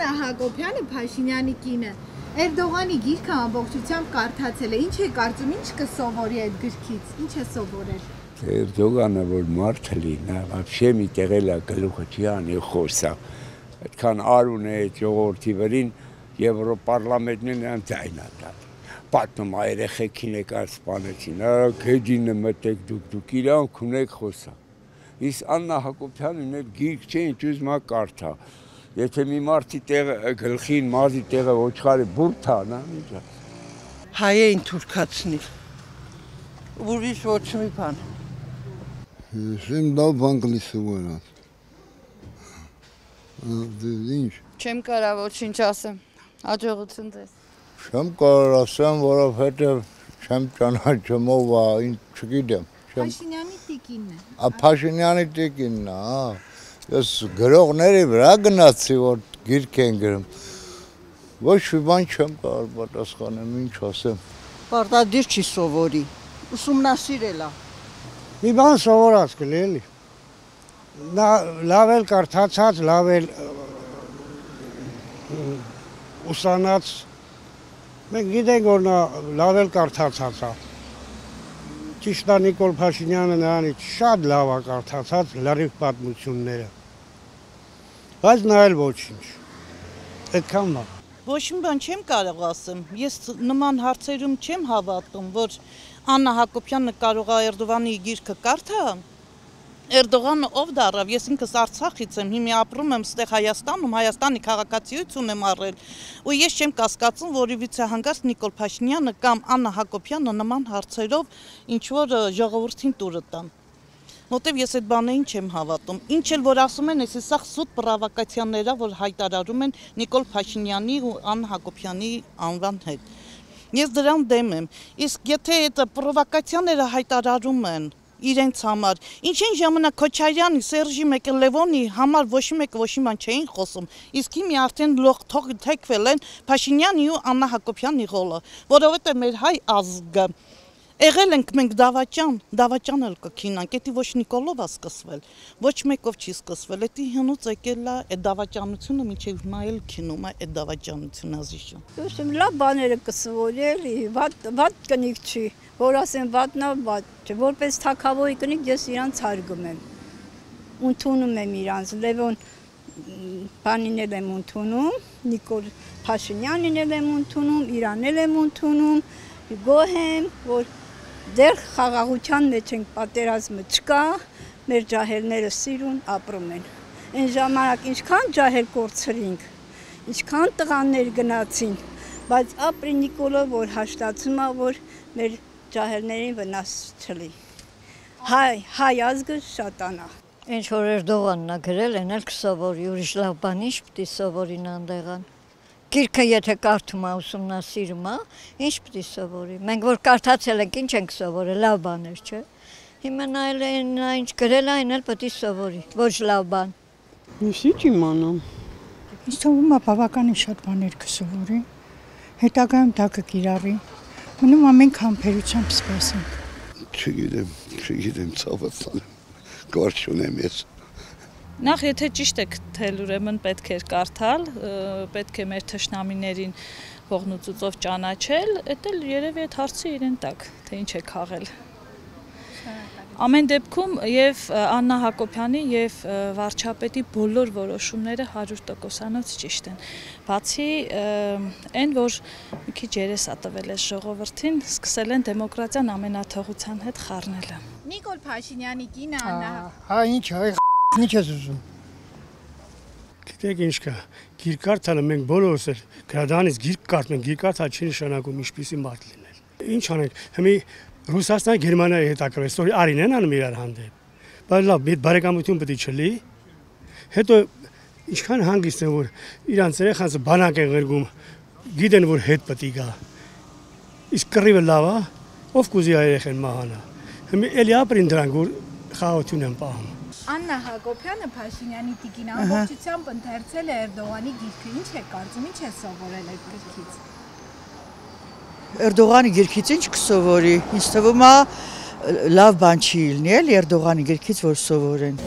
Աննա Հակոբյանը Փաշինյանի կինը Էրդողանի գիրքը ամբողջությամբ կարդացել է, ինչ է կարծում, ինչ կսովորի այդ գրքից, ինչ է սովորել։ Էրդողանը որ մարդ լինի, вообще մի տեղել է գլուխը չի անի խոսա։ Այդքան արուն է ժողովրդի վրին Եվրոպարլամենտն են ձայնատա։ Պատմում երեխեքին եկար սպանեցին, գեջինը մտեք դուք իրանք ունեք խոսա։ Իսկ Աննա Հակոբյանն էլ գիրք չէ, ինչ ուզում է կարդա։ Եթե մի մարդի տեղը գլխին մազի տեղը ոչխարի բուրթա, նա ինչա։ Հայերին թուրքացնի։ Ուրիշ ոչ մի բան։ Շեմ լավ բան կլիսուվանալ։ Ինչ։ Չեմ կարա ոչինչ ասեմ։ Հաջողություն ձեզ։ Չեմ կարող ասեմ, որովհետև չեմ ճանաչում ով է, ինչ չգիտեմ։ Փաշինյանի տիկինն է։ Փաշինյանի տիկինն է, հա։ Ես գրողների վրա գնացի, որ գիրք են գրում։ Ոչ մի բան չեմ կարող պատասխանել, ինչ ասեմ։ Պարտադիր չի սովորի, ուսումնասիրել է։ Մի բան սովորած կլի էլի։ Լավ էլ կարդացած, լավ էլ ուսանած։ Մենք գիտենք, որ նա լավ էլ կարդացած է։ Ճիշտ է Նիկոլ Փաշինյանը նրանից շատ լավ է կարդացած լրիվ պատմությունները։ Բայց նա էլ ոչինչ։ Այդքան բան։ Ոչ մի բան չեմ կարող ասեմ։ Ես նման հարցերում չեմ հավատում, որ Աննա Հակոբյանը կարող է Էրդողանի գիրքը կարդա։ Էրդողանը ով դառավ, ես ինքս Արցախից եմ, հիմա ապրում եմ ստեղ Հայաստանում, Հայաստանի քաղաքացիություն եմ առել, ու ես չեմ կասկածում, որևիցե հանգած Նիկոլ Փաշինյանը կամ Աննա Հակոբյանը նման հարցերով ինչ որ ժողովրդին տուրը տան։ Որտեվ ես այդ բաներին չեմ հավատում։ Ինչ էլ որ ասում են, այս սա սուտ պրովոկացիաները, որ հայտարարում են Նիկոլ Փաշինյանի ու Աննա Հակոբյանի անվան հետ։ Ես դրան դեմ եմ։ Իսկ եթե այդ պրովոկացիաները հայտարարում են իրենց համար, ինչին ժամանակ Քոչարյանի, Սերժի մեկը Լևոնի համար ոչ մեկը ոչ մի բան չէին խոսում, իսկ հիմա արդեն լող թեքվել են Փաշինյանի ու Աննա Հակոբյանի ռոլը, որովհետև մեր հայ ազգը եղել ենք մենք դավաճան էլ կքինանք, էդի ոչ Նիկոլով է սկսվել, ոչ մեկով չի սկսվել, էդի հնուց եկել է այդ դավաճանությունը մինչև հիմա էլ քինում է այդ դավաճանությունը ազիշը։ Ուսում լավ բաները կսովորելի, վատ կնիկ չի, որ ասեմ վատնա վատ չէ, որպես թագավորի կնիկ ես իրանց հարգում եմ, ընդունում եմ իրանց, Լևոն բանին էլ եմ ընդունում, Նիկոլ Փաշինյանին էլ եմ ընդունում, իրան էլ եմ ընդունում, գոհ եմ, որ դեռ խաղաղության մեջ ենք, պատերազմը չկա, մեր ջահելները սիրուն ապրում են։ Այն ժամանակ ինչքան ջահել կորցրինք, ինչքան տղաներ գնացին, բայց ապրի Նիկոլը, որ հաշտացում է, որ մեր ջահելներին վնաս չլի։ Հայ ազգը շատանա։ Ինչ որ Էրդողանն է գրել, են էլ կսովորի, ուրիշ լավ բան ինչ պիտի սովորին անդեղան։ Գիրքը եթե կարդում է, ուսումնասիրում է, ինչ պիտի սովորի։ Մենք որ կարդացել ենք, ինչ ենք սովորել, լավ բաներ, չէ։ Հիմա նայել են, ինչ գրել այն էլ պիտի սովորի, ոչ լավ բան։ Ինչի՞ իմանամ։ Ինձ թվում է բավականին շատ բաներ կսովորի, հետագայում դա կկիրառի, մնում ամենք համբերությամբ սպասենք։ Չգիտեմ, ցավացան, կարճ չունեմ ես։ Նախ եթե ճիշտ եք թել ուրեմն պետք էր կարդալ, պետք է մեր թշնամիներին ողնուծուծով ճանաչել, էդ էլ երևի այդ հարցը իրեն տակ, թե ինչ է քաղել։ Ամեն դեպքում եւ Աննա Հակոբյանի եւ վարչապետի բոլոր որոշումները 100%-անոց ճիշտ են։ Բացի այն, որ մի քիչ երես է տվել այս ժողովրդին, սկսել են դեմոկրատիան ամենաթողության հետ խառնելը։ Նիկոլ Փաշինյանի կինը Աննա։ Հա ինչ է, ինչ ես ուզում։ Գիտեք ինչ կա, գիրք կարդալը մենք բոլորս էլ գրադարանից գիրք կարդում ենք, գիրք կարդալ չի նշանակում ինչպիսի մարդ լինել։ Ինչ անենք, հիմա Ռուսաստան Գերմանիայի հետ ակրեսորի արին են անում իրար հանդեպ։ Բայց լավ, բարեկամություն պետք է չլի։ Հետո ինչքան հանգիստ են, որ իրանց երեխաները բանակ են ղրգում, գիտեն որ հետ պետք է գա։ Իսկ կռիվը լավ է, ով կուզի երեխան մահանա։ Հիմա էլի ապրին դրանք, որ խաղաղություն են պահում։ Աննա Հակոբյանը Փաշինյանի տիկին ամբողջությամբ ընթերցել է Էրդողանի գիրքը, ինչ է կարծում, ինչ է սովորել այդ գրքից։ Էրդողանի գիրքից ինչ կսովորի, ինձ թվում է լավ բան չի լինի, Էրդողանի գիրքից որ սովորեն։